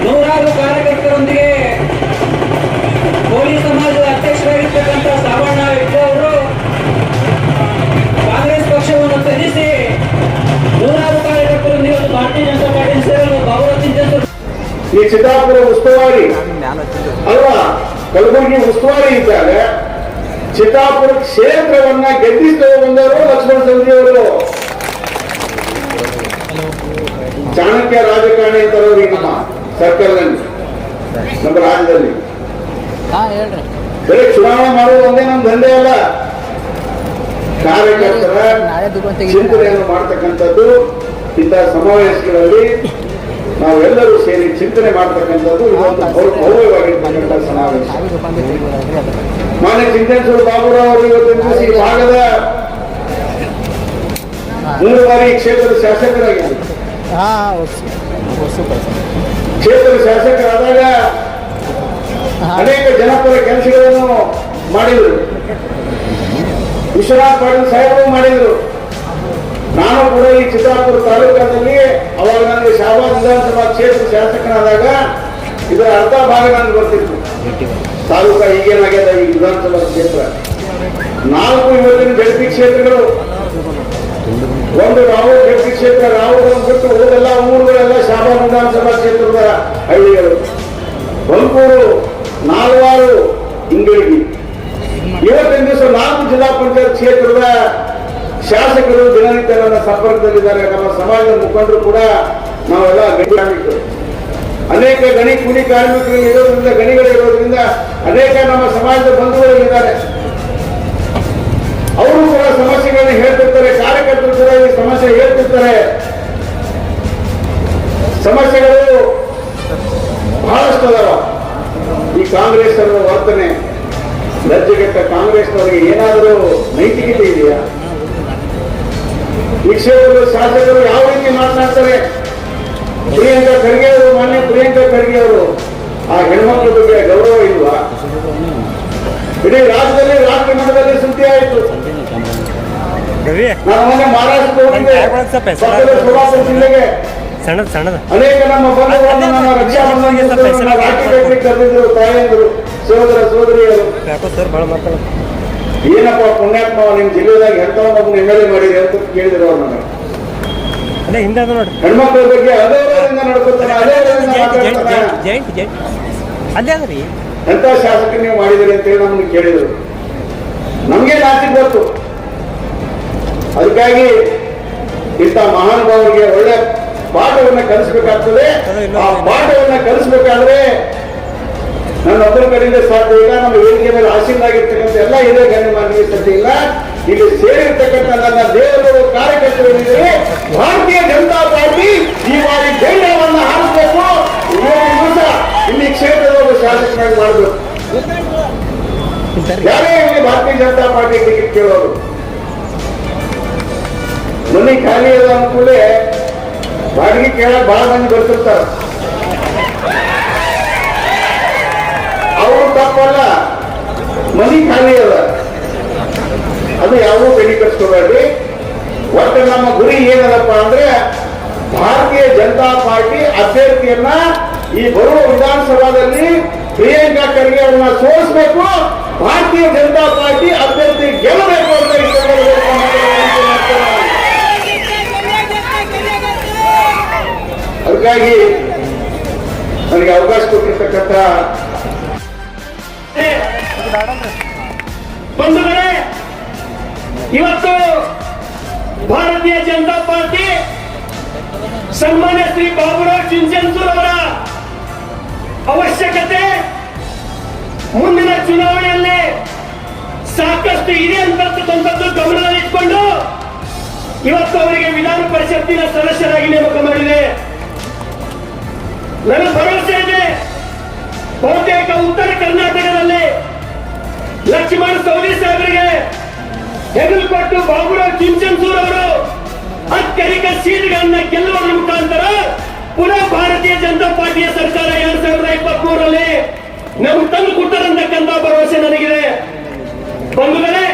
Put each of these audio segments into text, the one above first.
ನೂರಾರು ಕಾರ್ಯಕರ್ತರೊಂದಿಗೆ ಕೋಲಿ ಸಮಾಜದ ಅಧ್ಯಕ್ಷರಾಗಿರ್ತಕ್ಕಂಥ ಸಾವಣ್ಣ ಹೆಗ್ಡೆ ಅವರು ಕಾಂಗ್ರೆಸ್ ಪಕ್ಷವನ್ನು ತ್ಯಜಿಸಿ ನೂರಾರು ಕಾರ್ಯಕರ್ತರೊಂದಿಗೆ ಭಾರತೀಯ ಜನತಾ ಪಾರ್ಟಿ ಸೇರಲು ಬಾಬುರಾವ್ ಚಿಂತನೆ. ಈ ಚಿತ್ತಾಪುರ ಉಸ್ತುವಾರಿ ಅಲ್ವಾ, ಕಲಬುರಗಿ ಉಸ್ತುವಾರಿ ಇದ್ದಾಗ ಚಿತ್ತಾಪುರ ಕ್ಷೇತ್ರವನ್ನ ಗೆದ್ದಿಸ್ಕೊಂಡು ಬಂದವರು ಲಕ್ಷ್ಮಣ ಸವದಿಯವರು. ಚಾಣಕ್ಯ ರಾಜಕಾರಣಿ ಅಂತಾರವ್ರು ಈ ನಮ್ಮ ಸರ್ಕಲ್ನಲ್ಲಿ, ನಮ್ಮ ರಾಜ್ಯದಲ್ಲಿ. ಬರೀ ಚುನಾವಣೆ ಮಾಡುವುದು ಒಂದೇ ನಮ್ಮ ದಂಧೆ ಅಲ್ಲ, ಕಾರ್ಯಕರ್ತರ ಚಿಂತನೆಯನ್ನು ಮಾಡ್ತಕ್ಕಂಥದ್ದು. ಇಂಥ ಸಮಾವೇಶಗಳಲ್ಲಿ ನಾವೆಲ್ಲರೂ ಸೇರಿ ಚಿಂತನೆ ಮಾಡ್ತಕ್ಕಂಥದ್ದು ಇದೊಂದು ಭವ್ಯವಾಗಿರ್ತಕ್ಕಂಥ ಸಮಾವೇಶ. ಮಾನ್ಯ ಚಿಂತನಸೂರು ಬಾಬುರಾವ್ ಅವರು ಇವತ್ತಿನ ದಿವಸ ಈ ಭಾಗದ 3 ಬಾರಿ ಕ್ಷೇತ್ರದ ಶಾಸಕರಾಗಿದ್ದರು. ಕ್ಷೇತ್ರದ ಶಾಸಕರಾದಾಗ ಅನೇಕ ಜನಪರ ಕೆಲಸಗಳನ್ನು ಮಾಡಿದರು. ವಿಶ್ವನಾಥ್ ಪಾಟೀಲ್ ಸಾಹೇಬರು ಮಾಡಿದರು. ನಾನು ಕೂಡ ಈ ಚಿತ್ತಾಪುರ ತಾಲೂಕಿನಲ್ಲಿ ಅವಾಗ ನನಗೆ ಶಾಬಾದ್ ವಿಧಾನಸಭಾ ಕ್ಷೇತ್ರ ಶಾಸಕನಾದಾಗ ಇದರ ಅರ್ಧ ಭಾಗ ನನಗೆ ಬರ್ತಿತ್ತು. ತಾಲೂಕ ಈಗೇನಾಗ್ಯದ ಈ ವಿಧಾನಸಭಾ ಕ್ಷೇತ್ರ 4 ಇವತ್ತಿನ ಜಡ್ಪಿ ಕ್ಷೇತ್ರಗಳು. ಒಂದು ರಾವೂರ್ ಜಡ್ಪಿ ಕ್ಷೇತ್ರ, ರಾವೂರ್ ಬಿಟ್ಟು ಹೋದೆಲ್ಲ ಊರುಗಳೆಲ್ಲ ಶಾಬಾದ್ ವಿಧಾನಸಭಾ ಕ್ಷೇತ್ರದ ಹಳ್ಳಿಗಳು. ಬಂಕೂರು, ನಾಲ್ವಾರು, ಇಂಗಳಗಿ. ಇವತ್ತಿನ ದಿವಸ 4 ಜಿಲ್ಲಾ ಪಂಚಾಯತ್ ಕ್ಷೇತ್ರದ ಶಾಸಕರು ದಿನನಿತ್ಯ ನನ್ನ ಸಂಪರ್ಕದಲ್ಲಿದ್ದಾರೆ. ನಮ್ಮ ಸಮಾಜದ ಮುಖಂಡರು ಕೂಡ ನಾವೆಲ್ಲ ಗಣಿಗಳು, ಅನೇಕ ಗಣಿ ಕೂಲಿ ಕಾರ್ಮಿಕರು ಇರೋದ್ರಿಂದ, ಗಣಿಗಳಿರೋದ್ರಿಂದ ಅನೇಕ ನಮ್ಮ ಸಮಾಜದ ಬಂಧುಗಳು ಇದ್ದಾರೆ. ಅವರು ಕೂಡ ಸಮಸ್ಯೆಗಳನ್ನ ಹೇಳ್ತಿರ್ತಾರೆ, ಕಾರ್ಯಕರ್ತರು ಕೂಡ ಈ ಸಮಸ್ಯೆ ಹೇಳ್ತಿರ್ತಾರೆ. ಸಮಸ್ಯೆಗಳು ಬಹಳಷ್ಟು ಅದಾವ. ಈ ಕಾಂಗ್ರೆಸ್ ಅವರ ವರ್ತನೆ, ಲಜ್ಜೆಗೆಟ್ಟ ಕಾಂಗ್ರೆಸ್ನವರಿಗೆ ಏನಾದರೂ ನೈತಿಕತೆ ಇದೆಯಾ? ಈ ಕ್ಷೇತ್ರದ ಶಾಸಕರು ಯಾವ ರೀತಿ ಮಾತನಾಡ್ತಾರೆ? ಪ್ರಿಯಾಂಕಾ ಖರ್ಗೆ ಅವರು, ಮಾನ್ಯ ಪ್ರಿಯಾಂಕಾ ಖರ್ಗೆ ಅವರು, ಆ ಹೆಣ್ಮಕ್ಳ ಬಗ್ಗೆ ಗೌರವ ಇಲ್ವಾ? ಇಡೀ ರಾಜ್ಯದಲ್ಲಿ, ರಾಷ್ಟ್ರ ಮಟ್ಟದಲ್ಲಿ ಸುದ್ದಿ ಆಯಿತು. ನಾನು ಮೊನ್ನೆ ಮಹಾರಾಷ್ಟ್ರ ಹೋಗಿದ್ದೆ, ಸೋಲಾಪುರ ಜಿಲ್ಲೆಗೆ. ಅನೇಕ ನಮ್ಮ ಬಂಧುಗಳನ್ನು ನಮ್ಮ ರಕ್ಷಾ ಬಂಧನ ರಾಖಿ ಕಟ್ಟಲಿಕ್ಕೆ ಕರೆದಿದ್ರು ತಾಯಂದರು, ಸೋದರ ಸೋದರಿಯರು. ಏನಪ್ಪ ಪುಣ್ಯಾತ್ಮ, ನಿಮ್ ಜಿಲ್ಲೆದಾಗ ಎಂತವನ್ನೊಬ್ಬ MLA ಮಾಡಿರಿ ಅಂತ ಕೇಳಿದ್ರು ಅವ್ರು ನನಗೆ. ಹೆಣ್ಮಕ್ಳ ಬಗ್ಗೆ ಅದೇರಿಂದ ನಡ್ಕೊತಾನೆ, ಅದೇ ಎಂತ ಶಾಸಕ ನೀವು ಮಾಡಿದಿರಿ ಅಂತೇಳಿ ನಮ್ಮನ್ನು ಕೇಳಿದ್ರು. ನಮ್ಗೆ ನಾಚಿಕೆ ಗೊತ್ತು. ಅದಕ್ಕಾಗಿ ಇಂಥ ಮಹಾನುಭಾವರಿಗೆ ಒಳ್ಳೆ ಪಾಠವನ್ನ ಕಲಿಸ್ಬೇಕಾಗ್ತದೆ. ಆ ಪಾಠವನ್ನ ಕಲಿಸ್ಬೇಕಾದ್ರೆ ನನ್ನೊಬ್ಬರ ಕಡೆಯಿಂದ ಸಾಧ್ಯ ಇಲ್ಲ. ನಮ್ಮ ವೇದಿಕೆ ಮೇಲೆ ಆಸೀನರಾಗಿರ್ತಕ್ಕಂಥ ಎಲ್ಲ ಹಿರಿಯ ಗಣ್ಯಮಾನ್ಯರಿಗೆ ಸಾಧ್ಯ ಇಲ್ಲ. ಇಲ್ಲಿ ಸೇರಿರ್ತಕ್ಕಂಥ ನನ್ನ ದೇವರು ಕಾರ್ಯಕರ್ತರಿದ್ದಾರೆ. ಭಾರತೀಯ ಜನತಾ ಪಾರ್ಟಿ ಈ ಬಾರಿ ಜೈಲವನ್ನು ಹಾರಿಸಬೇಕು. ದಿವಸ ಇಲ್ಲಿ ಕ್ಷೇತ್ರದ ಒಬ್ಬ ಶಾಸಕನಾಗಿ ಮಾಡಬೇಕು. ಯಾರೇ ಇಲ್ಲಿ ಭಾರತೀಯ ಜನತಾ ಪಾರ್ಟಿ ಟಿಕೆಟ್ ಕೇಳೋರು, ಮನೆ ಖಾಲಿ ಅದ ಅನ್ಕೂಲೆ ಬಾಡಿಗೆ ಕೇಳಕ್ ಬಹಳ ಮಂದಿ ಬರ್ತಿರ್ತಾರೆ. ಅವರು ತಪ್ಪಲ್ಲ, ಮನಿ ಖಾಲಿ ಅದ, ಅದು ಯಾವೂ ಬೆಳಿ ಕಟ್ಸ್ಕೋಬೇಡ್ರಿ. ಒಟ್ಟು ನಮ್ಮ ಗುರಿ ಏನದಪ್ಪ ಅಂದ್ರೆ ಭಾರತೀಯ ಜನತಾ ಪಾರ್ಟಿ ಅಭ್ಯರ್ಥಿಯನ್ನ ಈ ಬರುವ ವಿಧಾನಸಭಾದಲ್ಲಿ ಪ್ರಿಯಾಂಕಾ ಖರ್ಗೆ ಅವರನ್ನ ಸೋಲಿಸಬೇಕು. ಭಾರತೀಯ ಜನತಾ ಪಾರ್ಟಿ ಅಭ್ಯರ್ಥಿ ಗೆಲ್ಲಬೇಕು ಅಂತ ಅದಕ್ಕಾಗಿ ನನಗೆ ಅವಕಾಶ ಕೊಟ್ಟಿರ್ತಕ್ಕಂಥ ಬಂಧುಗಳೇ, ಇವತ್ತು ಭಾರತೀಯ ಜನತಾ ಪಾರ್ಟಿ ಸನ್ಮಾನ್ಯ ಶ್ರೀ ಬಾಬುರಾವ್ ಚಿಂಚನಸೂರ್ ಅವರ ಅವಶ್ಯಕತೆ ಮುಂದಿನ ಚುನಾವಣೆಯಲ್ಲಿ ಸಾಕಷ್ಟು ಇದೆ ಅಂತಕ್ಕಂಥದ್ದು ಗಮನದಲ್ಲಿಟ್ಟುಕೊಂಡು ಇವತ್ತು ಅವರಿಗೆ ವಿಧಾನ ಪರಿಷತ್ತಿನ ಸದಸ್ಯರಾಗಿ ನೇಮಕ ಮಾಡಿದೆ. ನನ್ನ ಭರವಸೆ ಇದೆ, ಬಹುತೇಕ ಉತ್ತರ ಕರ್ನಾಟಕದಲ್ಲಿ ಲಕ್ಷ್ಮಣ ಸವದಿ ಸಾಹೇಬರಿಗೆ ಹೆಗಲು ಕೊಟ್ಟು ಬಾಬುರಾವ್ ಚಿಂಚನಸೂರ್ ಅವರು ಅತ್ಯಧಿಕ ಸೀಟ್ಗಳನ್ನ ಗೆಲ್ಲುವುದರ ಮುಖಾಂತರ ಪುನಃ ಭಾರತೀಯ ಜನತಾ ಪಾರ್ಟಿಯ ಸರ್ಕಾರ 2023ರಲ್ಲಿ ನಮಗೆ ತಂದು ಕೊಟ್ಟರಂತಕ್ಕಂಥ ಭರವಸೆ ನನಗಿದೆ. ಬಂಧುಗಳೇ,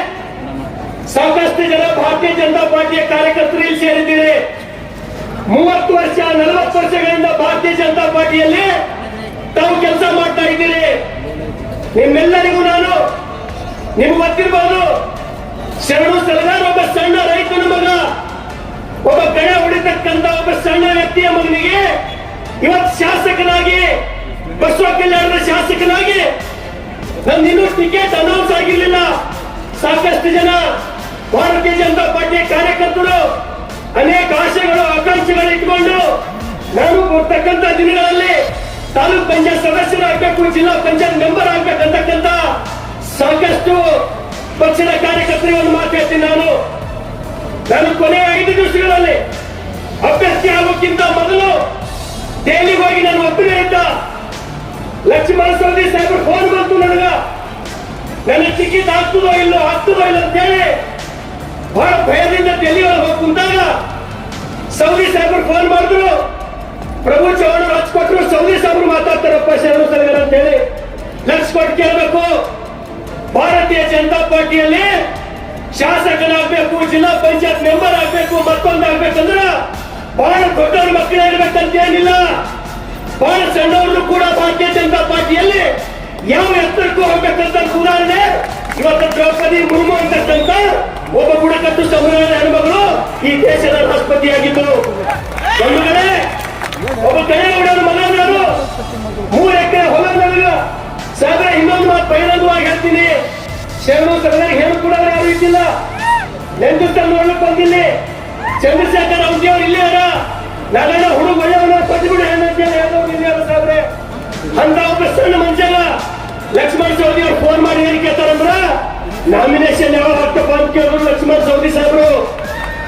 ಸಾಕಷ್ಟು ಜನ ಭಾರತೀಯ ಜನತಾ ಪಾರ್ಟಿಯ ಕಾರ್ಯಕರ್ತರು ಇಲ್ಲಿ ಸೇರಿದ್ದೀರಿ. 30 ವರ್ಷ 40 ವರ್ಷಗಳಿಂದ ಭಾರತೀಯ ಜನತಾ ಪಾರ್ಟಿಯಲ್ಲಿ ತಾವು ಕೆಲಸ ಮಾಡ್ತಾ ಇದ್ದೀರಿ. ನಿಮ್ಮೆಲ್ಲರಿಗೂ ನಾನು ನಿಮ್ಗೆ ಗೊತ್ತಿರಬಹುದು, ಶರಣು ಸಲಗಾರ್ ಒಬ್ಬ ಸಣ್ಣ ರೈತನ ಮಗ, ಒಬ್ಬ ಗಣೆ ಹೊಡಿತಕ್ಕಂತ ಒಬ್ಬ ಸಣ್ಣ ವ್ಯಕ್ತಿಯ ಮಗನಿಗೆ ಇವತ್ತು ಶಾಸಕನಾಗಿ, ಬಸವ ಕಲ್ಯಾಣದ ಶಾಸಕನಾಗಿ ನಂದಿನ್ನೂ ಟಿಕೆಟ್ ಅನೌನ್ಸ್ ಆಗಿರ್ಲಿಲ್ಲ. ಸಾಕಷ್ಟು ಜನ ಭಾರತೀಯ ಜನತಾ ಪಾರ್ಟಿಯ ಕಾರ್ಯಕರ್ತರು ಅನೇಕ ಆಶೆಗಳು ಆಕಾಂಕ್ಷೆಗಳು ಇಟ್ಕೊಂಡು ನಾನು ಬರ್ತಕ್ಕಂಥ ದಿನಗಳಲ್ಲಿ ತಾಲೂಕ್ ಪಂಚಾಯತ್ ಸದಸ್ಯರಾಗಬೇಕು, ಜಿಲ್ಲಾ ಪಂಚಾಯತ್ ಮೆಂಬರ್ ಆಗ್ಬೇಕಂತಕ್ಕಂಥ ಸಾಕಷ್ಟು ಪಕ್ಷದ ಕಾರ್ಯಕರ್ತರಿಗೆ ಒಂದು ಮಾತು ಹೇಳ್ತೀನಿ. ನಾನು ಕೊನೆಯ 5 ದಿವಸಗಳಲ್ಲಿ ಅಭ್ಯರ್ಥಿ ಆಗೋಕ್ಕಿಂತ ಮೊದಲು ದೆಹಲಿಗೆ ಹೋಗಿ ನಾನು ಒಪ್ಪಿಗೆ ಇದ್ದ. ಲಕ್ಷ್ಮಣ ಸವದಿ ಸಾಹೇಬ್ರು ಫೋನ್ ಬಂತು ನನ್ನ ಟಿಕೆಟ್ ಆಗ್ತದೋ ಇಲ್ಲ ಅಂತೇಳಿ ಬಹಳ ಭಯದಿಂದ ಡೆಲ್ಲಿ ಒಳಗೆ ಹೋಗಿ ಕುಂತಾಗ ಸೌದಿ ಸಾಹೇಬ್ರು ಫೋನ್ ಮಾಡಿದ್ರು. ಪ್ರಭು ಚೌಹಾಣ್ ಹಚ್ಕೊಟ್ರು, ಸೌದಿ ಸಾಹೇಬ್ರು ಮಾತಾಡ್ತಾರಪ್ಪ ಶರಣು ಸಲಗರ್ ಅಂತ ಹೇಳಿ ಲಕ್ಷ ಕೊಟ್ಟು ಕೇಳಬೇಕು. ಭಾರತೀಯ ಜನತಾ ಪಾರ್ಟಿಯಲ್ಲಿ ಶಾಸಕನಾಗಬೇಕು, ಜಿಲ್ಲಾ ಪಂಚಾಯತ್ ಮೆಂಬರ್ ಆಗ್ಬೇಕು, ಮತ್ತೊಂದು ಆಗ್ಬೇಕಂದ್ರ ಬಹಳ ದೊಡ್ಡವ್ರ ಮಕ್ಕಳಾಗಬೇಕಂತ ಏನಿಲ್ಲ. ಬಹಳ ಸಣ್ಣವ್ರನ್ನು ಕೂಡ ಭಾರತೀಯ ಜನತಾ ಪಾರ್ಟಿಯಲ್ಲಿ ಯಾವ ಎತ್ತರಕ್ಕೂ ಹೋಗ್ಬೇಕಂತ ಉದಾಹರಣೆ ಇವತ್ತು ದ್ರೌಪದಿ ಮುರ್ಮು ಅಂತಕ್ಕಂಥ ಒಬ್ಬ ಬುಡಕಟ್ಟು ಸಮುದಾಯದ ಹೆಣ್ಮಗಳು ಈ ದೇಶದ ರಾಷ್ಟ್ರಪತಿಯಾಗಿದ್ದರು. ಒಂದು ಕಡೆ ಒಬ್ಬ ಕಡೆಯವರ ಮಗನವರು 3 ಎಕರೆ ಹೊಲ ನನಗ ಸಾಗರ. ಇನ್ನೊಂದು ಮಾತು ಬಹಿರಂಗವಾಗಿ ಹೇಳ್ತೀನಿ, ಶರಣು ಸಲಗರ್ ಹೇಳು ಕೂಡ ಯಾರು ಇದ್ದಿಲ್ಲ. ನೆಂದುತ್ತಲ್ಲಿ ನೋಡ್ಲಿಕ್ಕೆ ಬಂದಿಲ್ಲ. ಚಂದ್ರಶೇಖರ್ ಅವ್ರು ಇಲ್ಲೇ ಅರ ನಾವೆಲ್ಲ ಹುಡುಗ ಒಳ್ಳೆಯವನ ಕೊಟ್ಬಿಡು ಹೆಣ್ಣಂತೇಳಿ ಹೇಳೋರು ಇಲ್ಲಿ ಅರ ಸಾಬ್ರೆ. ಅಂತ ಒಬ್ಬ ಸಣ್ಣ ಮನುಷ್ಯನ ಲಕ್ಷ್ಮಣ್ ಸವದಿ ಅವ್ರು ಫೋನ್ ಮಾಡಿ ಏನ್ ಕೇಳ್ತಾರಂದ್ರ ನಾಮಿನೇಷನ್ ಯಾವಾಗ ಹಾಕ್ತಪ್ಪ ಅಂತ ಕೇಳಿದ್ರು ಲಕ್ಷ್ಮಣ್ ಸವದಿ ಸಾಹೇಬ್ರು.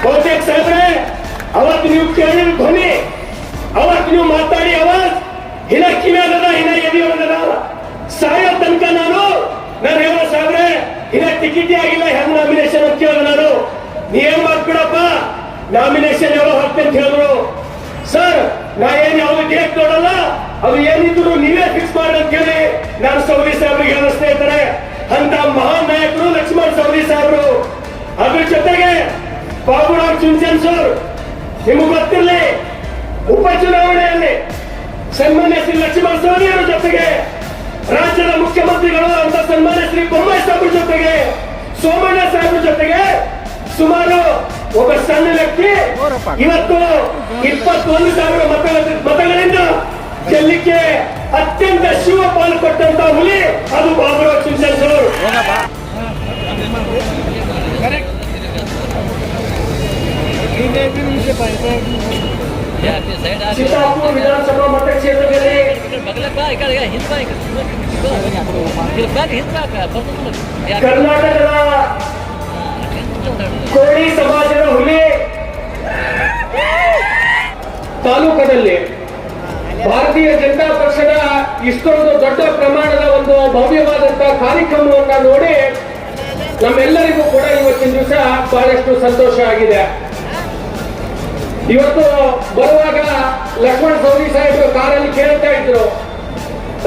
ಬಹುತೇಕ ಸಾಹೇಬ್ರೆ ಅವತ್ತು ನೀವು ಕೇಳಿದ ಧ್ವನಿ, ಅವತ್ತು ನೀವು ಮಾತಾಡಿ ಅವಾಜ್ ಹಿನ ಕಿವ್ಯಾಗದ ಹಿನ ಎದಿಯೊಳಗದ ಸಾಯೋ ತನಕ ನಾನು ಹೇಳೋ ಸಾಹೇಬ್ರೆ ಇನ್ನ ಟಿಕೆಟ್ ಆಗಿಲ್ಲ ಹೆಂಗ್ ನಾಮಿನೇಷನ್ ಅಂತ ಕೇಳಿದ ನಾನು. ನೀವೇನ್ ಮಾಡ್ಬಿಡಪ್ಪ ನಾಮಿನೇಷನ್ ಯಾವಾಗ ಹಾಕ್ತಂತ ಹೇಳಿದ್ರು. ಸರ್ ನಾ ಏನ್ ಯಾವ್ದು ಡೇಟ್ ನೋಡಲ್ಲ, ಅದು ಏನಿದ್ರು ನೀವೇ ಫಿಕ್ಸ್ ಮಾಡಿ ಅಂತ ಹೇಳಿ ನಾನು ಸೌದಿ ಸಾಹೇಬ್ರಿಗೆ ಹೇಳ ಸ್ನೇಹಿತರೆ. ಅಂತ ಮಹಾನ್ ನಾಯಕರು ಲಕ್ಷ್ಮಣ್ ಸವದಿ ಸಾಹೇಬ್ರು. ಅದ್ರ ಜೊತೆಗೆ ಬಾಬುರಾವ್ ಚಿಂಚನ್ಸೂರ್, ನಿಮಗೆ ಗೊತ್ತಿರಲಿ ಉಪಚುನಾವಣೆಯಲ್ಲಿ ಸನ್ಮಾನ್ಯ ಶ್ರೀ ಲಕ್ಷ್ಮಣ್ ಸವದಿ ಅವರ ಜೊತೆಗೆ ರಾಜ್ಯದ ಮುಖ್ಯಮಂತ್ರಿಗಳು ಅಂತ ಸನ್ಮಾನ್ಯ ಶ್ರೀ ಬೊಮ್ಮಾಯಿ ಸಾಹೇಬ್ರ ಜೊತೆಗೆ ಸೋಮಣ್ಣ ಸಾಹೇಬ್ರ ಜೊತೆಗೆ ಸುಮಾರು ಒಬ್ಬ ಸಣ್ಣ ವ್ಯಕ್ತಿ ಇವತ್ತು 21,000 ಮತಗಳಿಂದ ಗೆಲ್ಲಿಕ್ಕೆ ಅತ್ಯಂತ ಶಿವ ಪಾಲು ಕೊಟ್ಟಂತ ಹುಲಿ ಅದು ಬಾಬುರಾವ್ ಚಿಂಚನ್ಸೂರ್. ಚಿತ್ತಾಪುರ ವಿಧಾನಸಭಾ ಮತಕ್ಷೇತ್ರದಲ್ಲಿ ಕರ್ನಾಟಕದ ಕೋಳಿ ಸಮಾಜದ ಹುಲಿ ತಾಲೂಕದಲ್ಲಿ ಭಾರತೀಯ ಜನತಾ ಪಕ್ಷದ ಇಷ್ಟೊಂದು ದೊಡ್ಡ ಪ್ರಮಾಣದ ಒಂದು ಭವ್ಯವಾದಂತಹ ಕಾರ್ಯಕ್ರಮವನ್ನ ನೋಡಿ ನಮ್ಮೆಲ್ಲರಿಗೂ ಕೂಡ ಇವತ್ತಿನ ದಿವಸ ಬಹಳಷ್ಟು ಸಂತೋಷ ಆಗಿದೆ. ಇವತ್ತು ಬರುವಾಗ ಲಕ್ಷ್ಮಣ್ ಸವದಿ ಸಾಹೇಬರು ಕಾರಲ್ಲಿ ಕೇಳ್ತಾ ಇದ್ರು,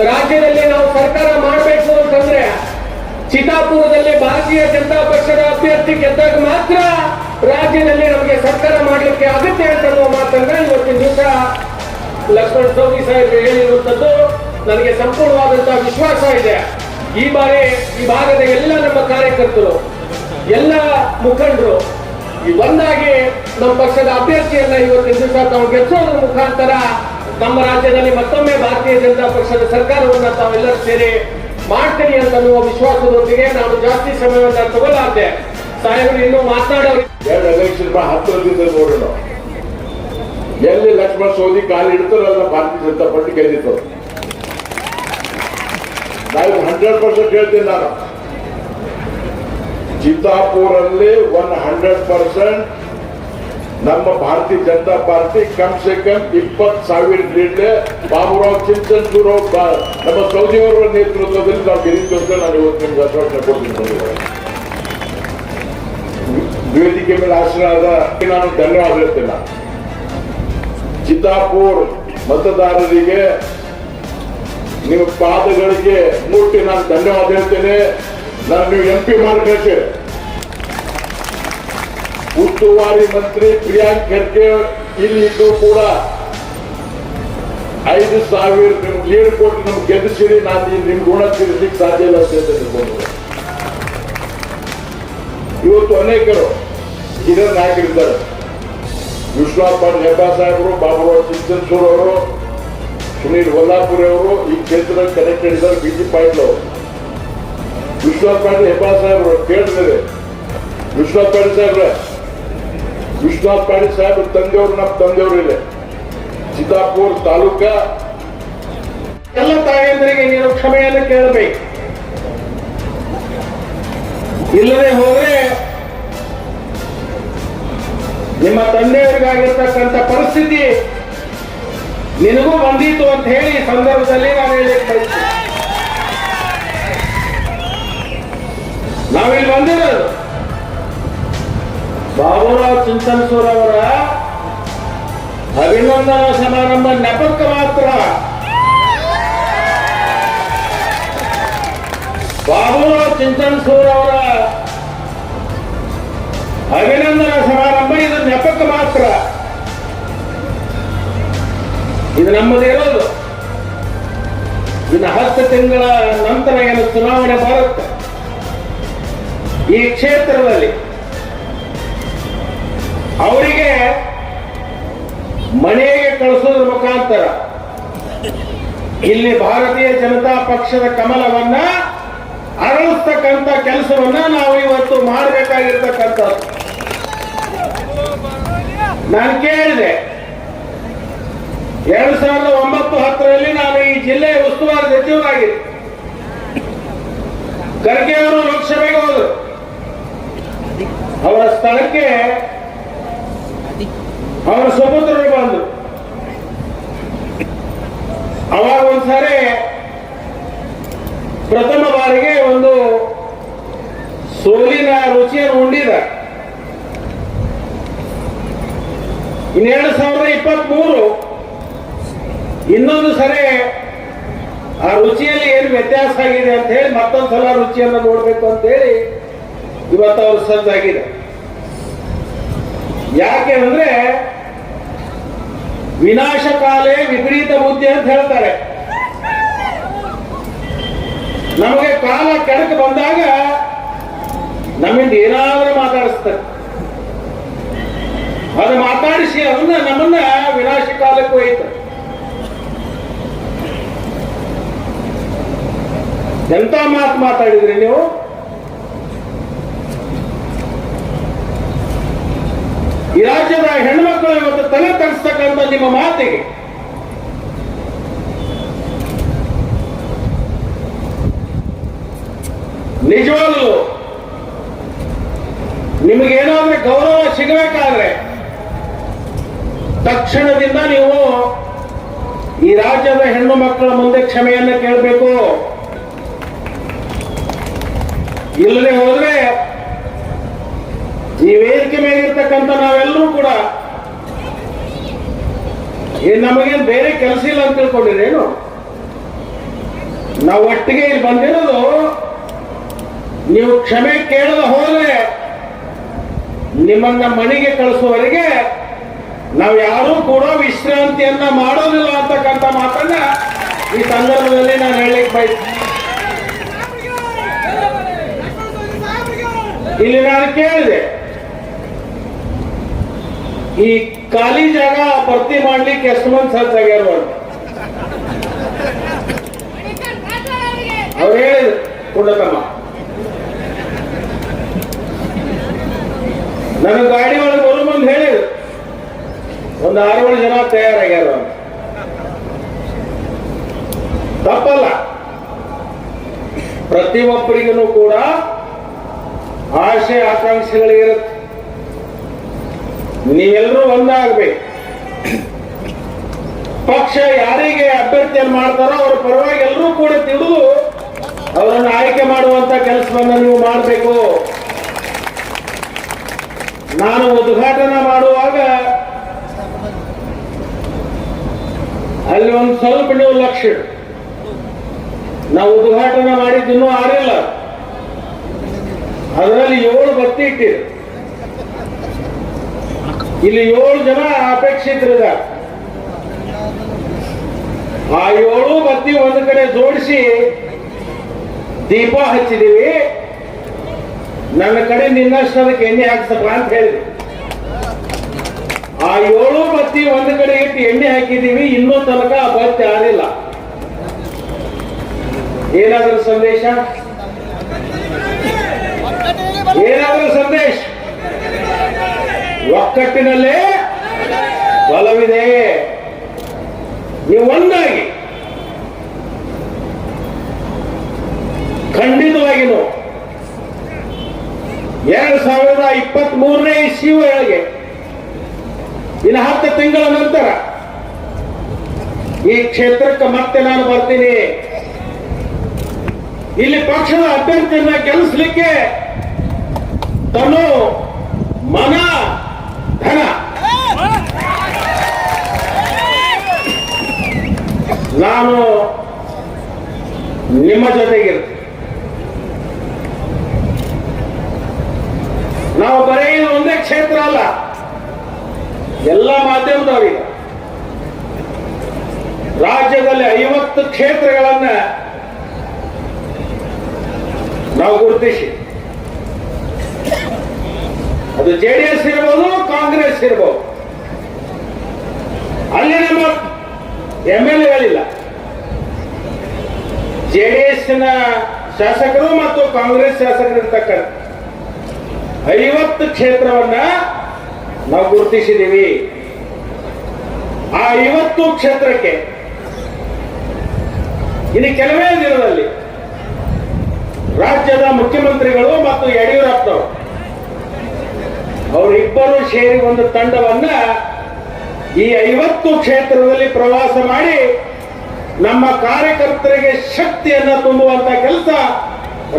ರಾಜ್ಯದಲ್ಲಿ ನಾವು ಸರ್ಕಾರ ಮಾಡಬೇಕು ಅಂತಂದ್ರೆ ಚಿತ್ತಾಪುರದಲ್ಲಿ ಭಾರತೀಯ ಜನತಾ ಪಕ್ಷದ ಅಭ್ಯರ್ಥಿ ಗೆದ್ದಾಗ ಮಾತ್ರ ರಾಜ್ಯದಲ್ಲಿ ನಮಗೆ ಸರ್ಕಾರ ಮಾಡಲಿಕ್ಕೆ ಆಗುತ್ತೆ ಅಂತ ಮಾತನ್ನ ಇವತ್ತಿನ ದಿವಸ ಲಕ್ಷ್ಮಣ್ ಸವದಿ ಸಾಹೇಬರು ಹೇಳಿರುವಂತದ್ದು ನನಗೆ ಸಂಪೂರ್ಣವಾದಂತಹ ವಿಶ್ವಾಸ ಇದೆ. ಈ ಬಾರಿ ಈ ಭಾಗದ ಎಲ್ಲ ನಮ್ಮ ಕಾರ್ಯಕರ್ತರು, ಎಲ್ಲ ಮುಖಂಡರು ಒಂದಾಗಿ ನಮ್ಮ ಪಕ್ಷದ ಅಭ್ಯರ್ಥಿಯನ್ನ ಇವತ್ತಿನ ದಿವಸ ತಾವು ಗೆಲ್ಲಿಸೋದ್ರ ಮುಖಾಂತರ ನಮ್ಮ ರಾಜ್ಯದಲ್ಲಿ ಮತ್ತೊಮ್ಮೆ ಭಾರತೀಯ ಜನತಾ ಪಕ್ಷದ ಸರ್ಕಾರವನ್ನ ತಾವೆಲ್ಲರೂ ಸೇರಿ ಮಾಡ್ತೀನಿ ಅಂತ ಅನ್ನುವ ವಿಶ್ವಾಸದೊಂದಿಗೆ ನಾನು ಜಾಸ್ತಿ ಸಮಯವನ್ನ ತಗೊಳ್ಳಾರ್ದೆ. ಸಾಹೇಬರು ಇನ್ನೂ ಮಾತನಾಡೋರು 2 ಎಲೆಕ್ಷನ್ ಹತ್ತಿರದಿಂದ ನೋಡೋಣ. ಎಲ್ಲಿ ಲಕ್ಷ್ಮಣ ಸವದಿ ಕಾಲು ಇಡ್ತಾರಲ್ಲ ಭಾರತೀಯ ಜನತಾ ಪಾರ್ಟಿ ಗೆದ್ದಿತ್ತು. ನಾವು 100% ಹೇಳ್ತೀನಿ. ನಾನು ಚಿತ್ತಾಪುರಲ್ಲಿ 100% ನಮ್ಮ ಭಾರತೀಯ ಜನತಾ ಪಾರ್ಟಿ ಕಮ್ ಸೆ ಕಮ್ 20,000 ಲೀಡ್ಲೆ ಬಾಬುರಾವ್ ಚಿಂಚನ್ಸೂರ್ ನಮ್ಮ ಸೌದಿಯವರ ನೇತೃತ್ವದಲ್ಲಿ ನಾವು ಗೆದ್ದಿದ್ದು ಅಂತ ನಾನು ಇವತ್ತು ನಿಮ್ಗೆ ಆಶ್ವಾಸನೆ ಕೊಡ್ತೀನಿ. ವೇದಿಕೆ ಮೇಲೆ ಆಸೀನರಾದ ನಾನು ಧನ್ಯವಾದ ಹೇಳ್ತೇನೆ. ಚಿತ್ತಾಪುರ್ ಮತದಾರರಿಗೆ ನಿಮ್ಮ ಪಾದಗಳಿಗೆ ಮುಟ್ಟಿ ನಾನು ಧನ್ಯವಾದ ಹೇಳ್ತೇನೆ. ನಾನು ನೀವು MP ಮಾಡಿ ಕಳಿಸಿ ಉಸ್ತುವಾರಿ ಮಂತ್ರಿ ಪ್ರಿಯಾಂಕ್ ಖರ್ಗೆ ಇಲ್ಲಿದ್ದು ಕೂಡ 5,000 ನಿಮ್ಗೆ ಲೀಡ್ ಕೊಟ್ಟು ನಮ್ಗೆ ಗೆಲ್ಲಿಸಿರಿ, ನಾನು ನಿಮ್ ಋಣ ತೀರಿಸಲಿಕ್ಕೆ ಸಾಧ್ಯ ಇಲ್ಲ ಅಂತ ಹೇಳ್ಬೋದು. ಇವತ್ತು ಅನೇಕರು ಹಿರಿಯ ನಾಯಕರಿದ್ದಾರೆ. ವಿಶ್ವನಾಥ್ ಪಾಟೀಲ್ ಹೆಬ್ಬಾ ಸಾಹೇಬರು, ಬಾಬುರಾವ್ ಚಿಂಚನ್ಸೂರ್ ಅವರು, ಸುನೀಲ್ ಕೊಲ್ಲಾಪುರಿ ಅವರು ಈ ಕ್ಷೇತ್ರದಲ್ಲಿ ಕನೆಕ್ಟೆಡ್ ಇದ್ದಾರೆ. ಬಿಜಿ ಪಾಟೀಲ್ ಅವರು, ವಿಶ್ವನಾಥ್ ಪಾಟೀಲ್ ಹೆಬ್ಬಾ ಸಾಹೇಬರು ಕೇಳಿದ್ರೆ, ವಿಶ್ವನಾಥ್ ಪಾಟೀಲ್ ಸಾಹೇಬ್ರೆ, ವಿಶ್ವನಾಥ್ ಪಾಟೀಲ್ ಸಾಹೇಬ್ರ ತಂದೆಯವರು ನಮ್ಮ ತಂದೆಯವರು ಇದೆ. ಚಿತ್ತಾಪುರ ತಾಲೂಕ ಎಲ್ಲ ತಾಯಂದರಿಗೆ ನೀನು ಕ್ಷಮೆಯನ್ನು ಕೇಳಬೇಕು. ಇಲ್ಲದೆ ಹೋದ್ರೆ ನಿಮ್ಮ ತಂದೆಯವರಿಗಾಗಿರ್ತಕ್ಕಂಥ ಪರಿಸ್ಥಿತಿ ನಿನಗೂ ಬಂದಿತ್ತು ಅಂತ ಹೇಳಿ ಈ ಸಂದರ್ಭದಲ್ಲಿ ನಾನು ಹೇಳಲಿಕ್ಕೆ ಬಯಸ್ತೀನಿ. ನಾವಿಲ್ಲಿ ಬಂದಿರೋದು ಬಾಬುರಾವ್ ಚಿಂಚನ್ಸೂರ್ ಅವರ ಅಭಿನಂದನಾ ಸಮಾರಂಭ ನೆಪಕ್ಕೆ ಮಾತ್ರ. ಬಾಬುರಾವ್ ಚಿಂಚನ್ಸೂರ್ ಅವರ ಅಭಿನಂದನಾ ಸಮಾರಂಭ ಇದು ನೆಪಕ್ಕೆ ಮಾತ್ರ. ಇದು ನಮ್ಮದಿರೋದು. ಇನ್ನು 10 ತಿಂಗಳ ನಂತರ ಏನು ಚುನಾವಣೆ ಬರುತ್ತೆ ಈ ಕ್ಷೇತ್ರದಲ್ಲಿ, ಅವರಿಗೆ ಮನೆಗೆ ಕಳಿಸೋದ್ರ ಮುಖಾಂತರ ಇಲ್ಲಿ ಭಾರತೀಯ ಜನತಾ ಪಕ್ಷದ ಕಮಲವನ್ನ ಅರಳಿಸ್ತಕ್ಕಂಥ ಕೆಲಸವನ್ನ ನಾವು ಇವತ್ತು ಮಾಡಬೇಕಾಗಿರ್ತಕ್ಕಂಥದ್ದು. ನಾನು ಕೇಳಿದೆ 2009-10ರಲ್ಲಿ ನಾನು ಈ ಜಿಲ್ಲೆಯ ಉಸ್ತುವಾರಿ ಸಚಿವರಾಗಿದ್ದೆ. ಖರ್ಗೆ ಅವರು ಲೋಕಸಭೆಗೆ ಹೋದರು. ಅವರ ಸ್ಥಳಕ್ಕೆ ಅವರ ಸುಪುತ್ರರು ಬಂದರು. ಅವಾಗ ಒಂದ್ಸಾರಿ ಪ್ರಥಮ ಬಾರಿಗೆ ಒಂದು ಸೋಲಿನ ರುಚಿಯನ್ನು ಉಂಡಿದ. 2023 ಇನ್ನೊಂದು ಸರಿ ಆ ರುಚಿಯಲ್ಲಿ ಏನು ವ್ಯತ್ಯಾಸ ಆಗಿದೆ ಅಂತ ಹೇಳಿ ಮತ್ತೊಂದ್ಸಲ ರುಚಿಯನ್ನು ನೋಡ್ಬೇಕು ಅಂತ ಹೇಳಿ ಇವತ್ತು ಅವರು ಸಜ್ಜಾಗಿದೆ. ಯಾಕೆ ಅಂದ್ರೆ ವಿನಾಶಕಾಲೇ ವಿಪರೀತ ಬುದ್ಧಿ ಅಂತ ಹೇಳ್ತಾರೆ. ನಮಗೆ ಕಾಲ ಕೆಡಕ ಬಂದಾಗ ನಮ್ಮಿಂದ ಏನಾದರೂ ಮಾತಾಡಿಸ್ತಾರೆ. ಅದು ಮಾತಾಡಿಸಿ ಅದನ್ನ ನಮ್ಮನ್ನ ವಿನಾಶ ಕಾಲಕ್ಕೆ ಹೋಯ್ತು. ಎಂತ ಮಾತು ಮಾತಾಡಿದ್ರಿ ನೀವು? ಈ ರಾಜ್ಯದ ಹೆಣ್ಮಕ್ಳು ಇವತ್ತು ತಲೆ ತಗ್ಸ್ತಕ್ಕಂಥ ನಿಮ್ಮ ಮಾತಿಗೆ ನಿಜವಾಗ್ಲೂ ನಿಮಗೇನಾದ್ರೂ ಗೌರವ ಸಿಗಬೇಕಾದ್ರೆ ತಕ್ಷಣದಿಂದ ನೀವು ಈ ರಾಜ್ಯದ ಹೆಣ್ಣು ಮಕ್ಕಳ ಮುಂದೆ ಕ್ಷಮೆಯನ್ನ ಕೇಳಬೇಕು. ಇಲ್ಲದೆ ಹೋದ್ರೆ ಈ ವೇದಿಕೆ ಮೇಲಿರ್ತಕ್ಕಂಥ ನಾವೆಲ್ಲರೂ ಕೂಡ ನಮಗೇನು ಬೇರೆ ಕೆಲಸ ಇಲ್ಲ ಅಂತ ತಿಳ್ಕೊಂಡಿರೇನು? ನಾವು ಒಟ್ಟಿಗೆ ಇಲ್ಲಿ ಬಂದಿರೋದು ನೀವು ಕ್ಷಮೆ ಕೇಳದ ಹೋದ್ರೆ ನಿಮ್ಮನ್ನ ಮನೆಗೆ ಕಳಿಸುವವರೆಗೆ ನಾವು ಯಾರೂ ಕೂಡ ವಿಶ್ರಾಂತಿಯನ್ನ ಮಾಡೋದಿಲ್ಲ ಅಂತಕ್ಕಂಥ ಮಾತನ್ನ ಈ ಸಂದರ್ಭದಲ್ಲಿ ನಾನು ಹೇಳಲಿಕ್ಕೆ ಬಯಸ್ತೀನಿ. ಇಲ್ಲಿ ನಾನು ಕೇಳಿದೆ, ಈ ಖಾಲಿ ಜಾಗ ಭರ್ತಿ ಮಾಡ್ಲಿಕ್ಕೆ ಎಷ್ಟು ಮಂದಿ ಸಜ್ಜಾಗ್ಯಾರು ಅಂತ. ಅವ್ರು ಹೇಳಿದ್ರು ಪುಣ್ಣತಮ್ಮ, ನನ್ನ ಗಾಡಿ ಒಳಗೆ ಬರೋ ಮುಂದೆ ಹೇಳಿದ್ರು ಒಂದು 6-7 ಜನ ತಯಾರಾಗ್ಯಾರ ಅಂತ. ತಪ್ಪಲ್ಲ. ಪ್ರತಿಯೊಬ್ಬರಿಗೂ ಕೂಡ ಆಶೆ ಆಕಾಂಕ್ಷೆಗಳಿರುತ್ತೆ. ನೀವೆಲ್ಲರೂ ಒಂದಾಗಬೇಕು. ಪಕ್ಷ ಯಾರಿಗೆ ಅಭ್ಯರ್ಥಿಯನ್ನು ಮಾಡ್ತಾರೋ ಅವರ ಪರವಾಗಿ ಎಲ್ಲರೂ ಕೂಡ ತಿಳಿದು ಅವರನ್ನು ಆಯ್ಕೆ ಮಾಡುವಂತ ಕೆಲಸವನ್ನು ನೀವು ಮಾಡಬೇಕು. ನಾನು ಉದ್ಘಾಟನೆ ಮಾಡುವಾಗ ಅಲ್ಲಿ ಒಂದು ಸ್ವಲ್ಪ ನೀವು ಲಕ್ಷ್ಯ, ನಾವು ಉದ್ಘಾಟನೆ ಮಾಡಿದ್ದು ಆರಿಲ್ಲ, ಅದರಲ್ಲಿ 7 ಬತ್ತಿ ಇಟ್ಟಿರು. ಇಲ್ಲಿ 7 ಜನ ಅಪೇಕ್ಷಿತರಿದ್ದಾರೆ. ಆ 7 ಬತ್ತಿ ಒಂದು ಕಡೆ ಜೋಡಿಸಿ ದೀಪ ಹಚ್ಚಿದೀವಿ. ನನ್ನ ಕಡೆ ನಿನ್ನಷ್ಟು ಅದಕ್ಕೆ ಎಣ್ಣೆ ಹಾಕ್ಸಪ್ಪ ಅಂತ ಹೇಳಿದ್ವಿ. ಆ 7 ಬತ್ತಿ ಒಂದು ಕಡೆ ಇಟ್ಟು ಎಣ್ಣೆ ಹಾಕಿದೀವಿ. ಇನ್ನೂ ತನಕ ಆ ಬತ್ತಿ ಆರಿಲ್ಲ. ಏನಾದರೂ ಸಂದೇಶ? ಏನಾದರೂ ಸಂದೇಶ? ಒಕ್ಕಟ್ಟಿನಲ್ಲೇ ಬಲವಿದೆ. ನೀವು ಒಂದಾಗಿ ಖಂಡಿತವಾಗಿಯೂ 2023ನೇ ಇಸ್ವಿಯೊಳಗೆ ಇನ್ನು 10 ತಿಂಗಳ ನಂತರ ಈ ಕ್ಷೇತ್ರಕ್ಕೆ ಮತ್ತೆ ನಾನು ಬರ್ತೀನಿ. ಇಲ್ಲಿ ಪಕ್ಷದ ಅಭ್ಯರ್ಥಿಯನ್ನ ಗೆಲ್ಲಿಸಲಿಕ್ಕೆ ತನು ಮನ ಧನ ನಾನು ನಿಮ್ಮ ಜೊತೆಗಿರ್ತೀನಿ. ನಾವು ಬರೀ ಒಂದೇ ಕ್ಷೇತ್ರ ಅಲ್ಲ, ಎಲ್ಲ ಮಾಧ್ಯಮದವರಿಗೆ ರಾಜ್ಯದಲ್ಲಿ 50 ಕ್ಷೇತ್ರಗಳನ್ನ ನಾವು ಗುರುತಿಸಿ, ಅದು ಜೆಡಿಎಸ್ ಇರ್ಬೋದು, ಕಾಂಗ್ರೆಸ್ ಇರ್ಬೋದು, ಅಲ್ಲಿ ನಮ್ಮ MLAಗಳಿಲ್ಲ. ಜೆಡಿಎಸ್ನ ಶಾಸಕರು ಮತ್ತು ಕಾಂಗ್ರೆಸ್ ಶಾಸಕರು ಇರ್ತಕ್ಕಂಥ 50 ಕ್ಷೇತ್ರವನ್ನ ನಾವು ಗುರುತಿಸಿದ್ದೀವಿ. ಆ 50 ಕ್ಷೇತ್ರಕ್ಕೆ ಇನ್ನು ಕೆಲವೇ ದಿನದಲ್ಲಿ ರಾಜ್ಯದ ಮುಖ್ಯಮಂತ್ರಿಗಳು ಮತ್ತು ಯಡಿಯೂರಪ್ಪನವರು ಅವರಿಬ್ಬರು ಸೇರಿ ಒಂದು ತಂಡವನ್ನ ಈ 50 ಕ್ಷೇತ್ರದಲ್ಲಿ ಪ್ರವಾಸ ಮಾಡಿ ನಮ್ಮ ಕಾರ್ಯಕರ್ತರಿಗೆ ಶಕ್ತಿಯನ್ನ ತುಂಬುವಂತ ಕೆಲಸ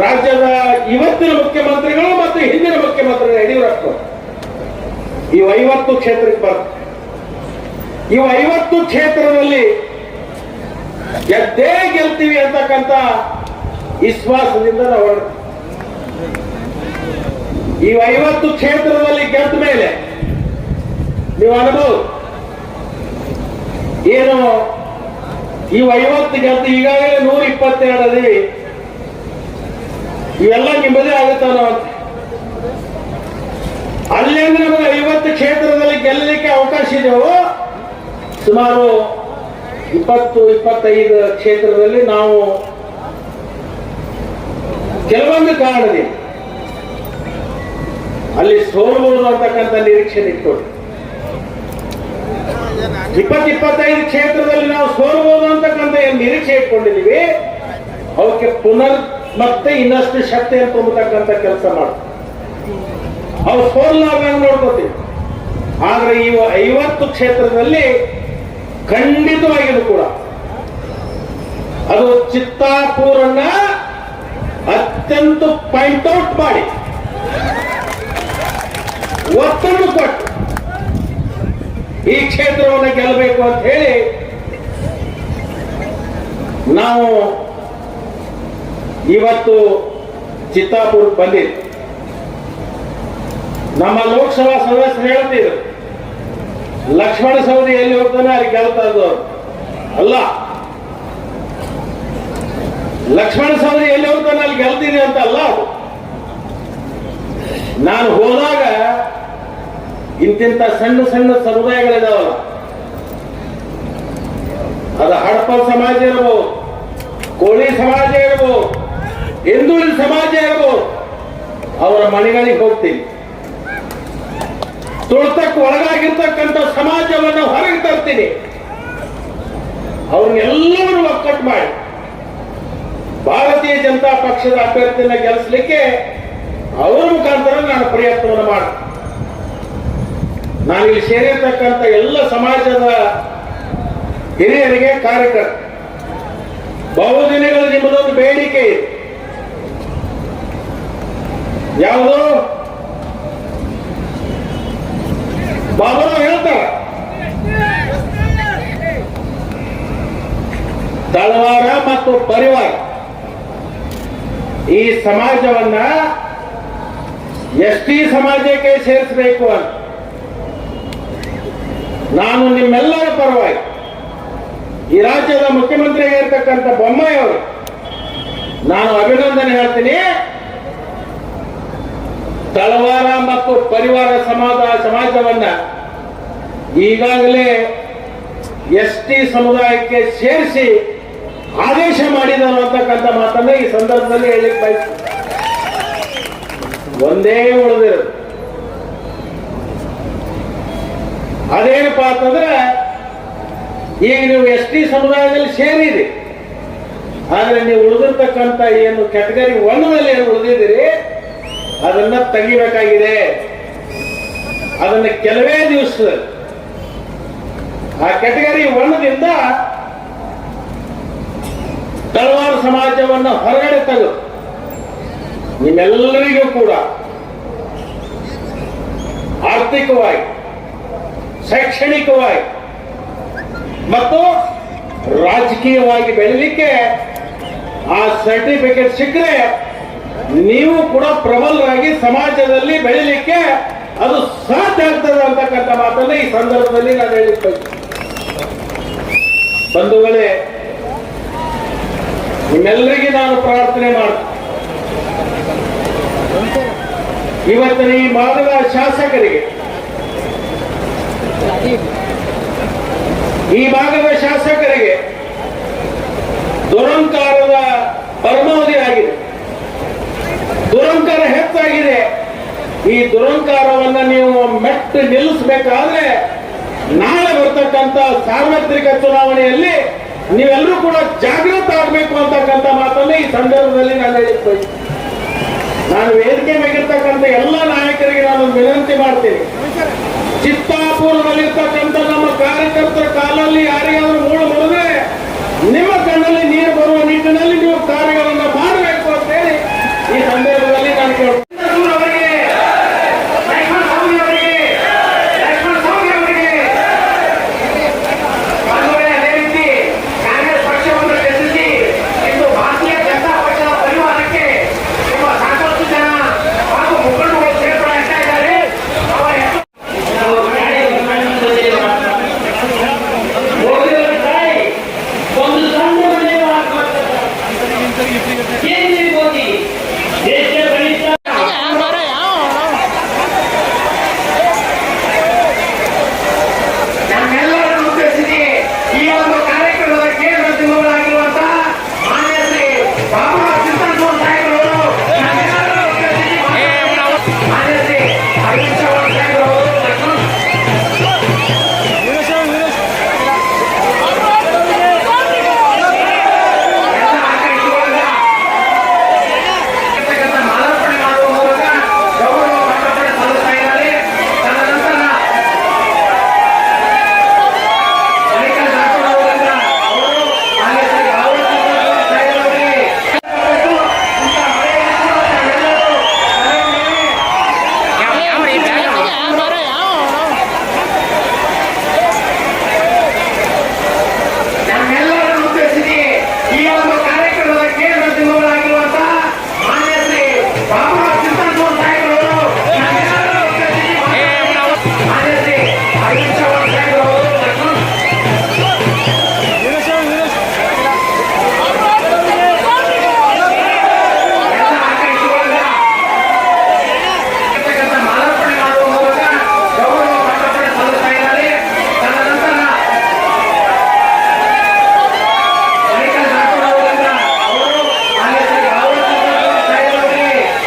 ರಾಜ್ಯದ ಇವತ್ತಿನ ಮುಖ್ಯಮಂತ್ರಿಗಳು ಮತ್ತು ಹಿಂದಿನ ಮುಖ್ಯಮಂತ್ರಿಗಳು ಯಡಿಯೂರಪ್ಪನವರು ಈ 50 ಕ್ಷೇತ್ರಕ್ಕೆ ಬರ್ತದೆ. ಈ 50 ಕ್ಷೇತ್ರದಲ್ಲಿ ಗೆದ್ದೇ ಗೆಲ್ತೀವಿ ಅಂತಕ್ಕಂಥ ವಿಶ್ವಾಸದಿಂದ ನಾವು ಹೊರಡ್ತೀವಿ. ಈ 50 ಕ್ಷೇತ್ರದಲ್ಲಿ ಗೆದ್ದ ಮೇಲೆ ನೀವು ಅನ್ಬೋದು ಏನು ಈ 50 ಗೆದ್ದು ಈಗಾಗಲೇ 122 ಅದೀವಿ, ಇವೆಲ್ಲ ನಿಮ್ಮದೇ ಆಗುತ್ತಾನೋ ಅಂತ. ಅಲ್ಲಿಂದ ನಮಗೆ 50 ಕ್ಷೇತ್ರದಲ್ಲಿ ಗೆಲ್ಲಲಿಕ್ಕೆ ಅವಕಾಶ ಇದೆಯೋ ಸುಮಾರು 20-25 ಕ್ಷೇತ್ರದಲ್ಲಿ ನಾವು ಕೆಲವೊಂದು ಕಾರಣದಿಂದ ಅಲ್ಲಿ ಸೋಲಬಹುದು ಅಂತಕ್ಕಂಥ ನಿರೀಕ್ಷೆ ಇಟ್ಕೊಳ್ಳಿ. 20-25 ಕ್ಷೇತ್ರದಲ್ಲಿ ನಾವು ಸೋಲಬಹುದು ಅಂತಕ್ಕಂಥ ಏನು ನಿರೀಕ್ಷೆ ಇಟ್ಕೊಂಡಿದ್ದೀವಿ, ಅವಕ್ಕೆ ಪುನರ್ ಮತ್ತೆ ಇನ್ನಷ್ಟು ಶಕ್ತಿಯನ್ನು ತುಂಬತಕ್ಕಂಥ ಕೆಲಸ ಮಾಡ್ತೀವಿ. ಅವು ಸೋಲಾರ್ದಂಗೆ ನೋಡ್ಕೋತೀವಿ. ಆದ್ರೆ ಈ 50 ಕ್ಷೇತ್ರದಲ್ಲಿ ಖಂಡಿತವಾಗಿಯೂ ಕೂಡ ಅದು ಚಿತ್ತಾಪುರನ್ನ ಅತ್ಯಂತ ಪಾಯಿಂಟ್ ಔಟ್ ಮಾಡಿ ಒತ್ತನ್ನು ಕೊಟ್ಟು ಈ ಕ್ಷೇತ್ರವನ್ನು ಗೆಲ್ಲಬೇಕು ಅಂತ ಹೇಳಿ ನಾವು ಇವತ್ತು ಚಿತ್ತಾಪುರಕ್ಕೆ ಬಂದಿದ್ವಿ. ನಮ್ಮ ಲೋಕಸಭಾ ಸದಸ್ಯರು ಹೇಳ್ತಿದ್ರು ಲಕ್ಷ್ಮಣ ಸವದಿ ಎಲ್ಲಿ ಹೋಗ್ತಾನೆ ಅಲ್ಲಿ ಗೆಲ್ತಾ ಇದ್ದವರು ಅಲ್ಲ, ಲಕ್ಷ್ಮಣ ಸವದಿ ಎಲ್ಲಿ ಹೋಗ್ತಾನೆ ಅಲ್ಲಿ ಗೆಲ್ತೀನಿ ಅಂತ ಅಲ್ಲ. ಅದು ನಾನು ಹೋದಾಗ ಇಂತಿಂತ ಸಣ್ಣ ಸಣ್ಣ ಸಮುದಾಯಗಳಿದಾವಲ್ಲ, ಅದು ಹಡಪಲ್ ಸಮಾಜ ಇರಬಹುದು, ಕೋಳಿ ಸಮಾಜ ಇರಬಹುದು, ಹಿಂದುಳಿದ ಸಮಾಜ ಇರಬಹುದು, ಅವರ ಮನೆಗಳಿಗೆ ಹೋಗ್ತೀನಿ. ತುಳಿತಕ್ಕೆ ಒಳಗಾಗಿರ್ತಕ್ಕಂಥ ಸಮಾಜವನ್ನು ಹೊರಗೆ ತರ್ತೀನಿ. ಅವ್ರನ್ನೆಲ್ಲರೂ ಒಕ್ಕಟ್ಟು ಮಾಡಿ ಭಾರತೀಯ ಜನತಾ ಪಕ್ಷದ ಅಭ್ಯರ್ಥಿಯನ್ನ ಗೆಲ್ಲಿಸಲಿಕ್ಕೆ ಅವರ ಮುಖಾಂತರ ನಾನು ಪ್ರಯತ್ನವನ್ನು ಮಾಡ್ತೀನಿ. ನಾನಿಲ್ಲಿ ಸೇರಿರ್ತಕ್ಕಂಥ ಎಲ್ಲ ಸಮಾಜದ ಹಿರಿಯರಿಗೆ, ಕಾರ್ಯಕರ್ತ ಬಹುದಿನಗಳ ನಿಮ್ಮದೊಂದು ಬೇಡಿಕೆ ಇದೆ. ಯಾವುದು? ಬಾಬರು ಹೇಳ್ತಾರೆ ತಳವಾರ ಮತ್ತು ಪರಿವಾರ ಈ ಸಮಾಜವನ್ನ ST ಸಮಾಜಕ್ಕೆ ಸೇರಿಸಬೇಕು ಅಂತ ನಾನು ನಿಮ್ಮೆಲ್ಲರ ಪರವಾಗಿ ಈ ರಾಜ್ಯದ ಮುಖ್ಯಮಂತ್ರಿಯಾಗಿರ್ತಕ್ಕಂಥ ಬೊಮ್ಮಾಯಿ ಅವರು ನಾನು ಅಭಿನಂದನೆ ಹೇಳ್ತೀನಿ. ತಳವಾರ ಮತ್ತು ಪರಿವಾರ ಸಮಾಜವನ್ನ ಈಗಾಗಲೇ ST ಸಮುದಾಯಕ್ಕೆ ಸೇರಿಸಿ ಆದೇಶ ಮಾಡಿದರು ಅಂತಕ್ಕಂಥ ಮಾತನ್ನ ಈ ಸಂದರ್ಭದಲ್ಲಿ ಹೇಳಿಕ್ ಬಯಸ್ತೀನಿ. ಒಂದೇ ಉಳಿದಿರೋದು ಅದೇನಪ್ಪಾ ಅಂತಂದ್ರೆ, ಈಗ ನೀವು ST ಸಮುದಾಯದಲ್ಲಿ ಸೇರಿರಿ, ಆದ್ರೆ ನೀವು ಉಳಿದಿರ್ತಕ್ಕಂಥ ಏನು ಕ್ಯಾಟಗರಿ 1ನಲ್ಲಿ ಏನು ಉಳಿದಿದ್ದೀರಿ ಅದನ್ನ ತೆಗಿಬೇಕಾಗಿದೆ. ಅದನ್ನ ಕೆಲವೇ ದಿವಸದಲ್ಲಿ ಆ ಕ್ಯಾಟಗರಿ 1ದಿಂದ ತಳವಾರ ಸಮಾಜವನ್ನು ಹೊರಗಡೆ ತೆಗೆದು ನಿಮ್ಮೆಲ್ಲರಿಗೂ ಕೂಡ ಆರ್ಥಿಕವಾಗಿ, ಶೈಕ್ಷಣಿಕವಾಗಿ ಮತ್ತು ರಾಜಕೀಯವಾಗಿ ಬೆಳೀಲಿಕ್ಕೆ ಆ ಸರ್ಟಿಫಿಕೇಟ್ ಸಿಕ್ಕರೆ ನೀವು ಕೂಡ ಪ್ರಬಲರಾಗಿ ಸಮಾಜದಲ್ಲಿ ಬೆಳೀಲಿಕ್ಕೆ ಅದು ಸಾಧ್ಯ ಆಗ್ತದೆ ಅಂತಕ್ಕಂಥ ಮಾತನ್ನ ಈ ಸಂದರ್ಭದಲ್ಲಿ ನಾನು ಹೇಳಿದ್ದೆ. ಬಂಧುಗಳೇ, ನಿಮ್ಮೆಲ್ಲರಿಗೆ ನಾನು ಪ್ರಾರ್ಥನೆ ಮಾಡ್ತೀನಿ, ಇವತ್ತಿನ ಈ ಭಾಗದ ಶಾಸಕರಿಗೆ, ದುರಂಕಾರದ ಪರಮಾವಧಿ ಆಗಿದೆ, ದುರಂಕಾರ ಹೆಚ್ಚಾಗಿದೆ. ಈ ದುರಂಕಾರವನ್ನ ನೀವು ಮೆಟ್ಟು ನಿಲ್ಲಿಸಬೇಕಾದ್ರೆ ನಾಳೆ ಬರ್ತಕ್ಕಂಥ ಸಾರ್ವತ್ರಿಕ ಚುನಾವಣೆಯಲ್ಲಿ ನೀವೆಲ್ಲರೂ ಕೂಡ ಜಾಗೃತ ಆಗಬೇಕು ಅಂತಕ್ಕಂಥ ಮಾತನ್ನ ಈ ಸಂದರ್ಭದಲ್ಲಿ ನಾನು ಹೇಳಿದ್ದೆ. ನಾನು ವೇದಿಕೆ ಮೇಗಿರ್ತಕ್ಕಂಥ ಎಲ್ಲ ನಾಯಕರಿಗೆ ನಾನು ವಿನಂತಿ ಮಾಡ್ತೀನಿ, ಚಿತ್ತಾಪುರದಲ್ಲಿರ್ತಕ್ಕಂಥ ನಮ್ಮ ಕಾರ್ಯಕರ್ತರ ಕಾಲಲ್ಲಿ ಯಾರಿಗಾದ್ರೂ ಮೂಳು ಮುಡಿದ್ರೆ ನಿಮ್ಮ ಕಣ್ಣಲ್ಲಿ ನೀರು ಬರುವ ನಿಟ್ಟಿನಲ್ಲಿ ನೀವು ಕಾರ್ಯಗಳನ್ನ ಮಾಡಬೇಕು ಅಂತ ಹೇಳಿ ಈ ಸಂದರ್ಭದಲ್ಲಿ ನಾನು ಕೇಳ್ತೀನಿ. ದೇಶ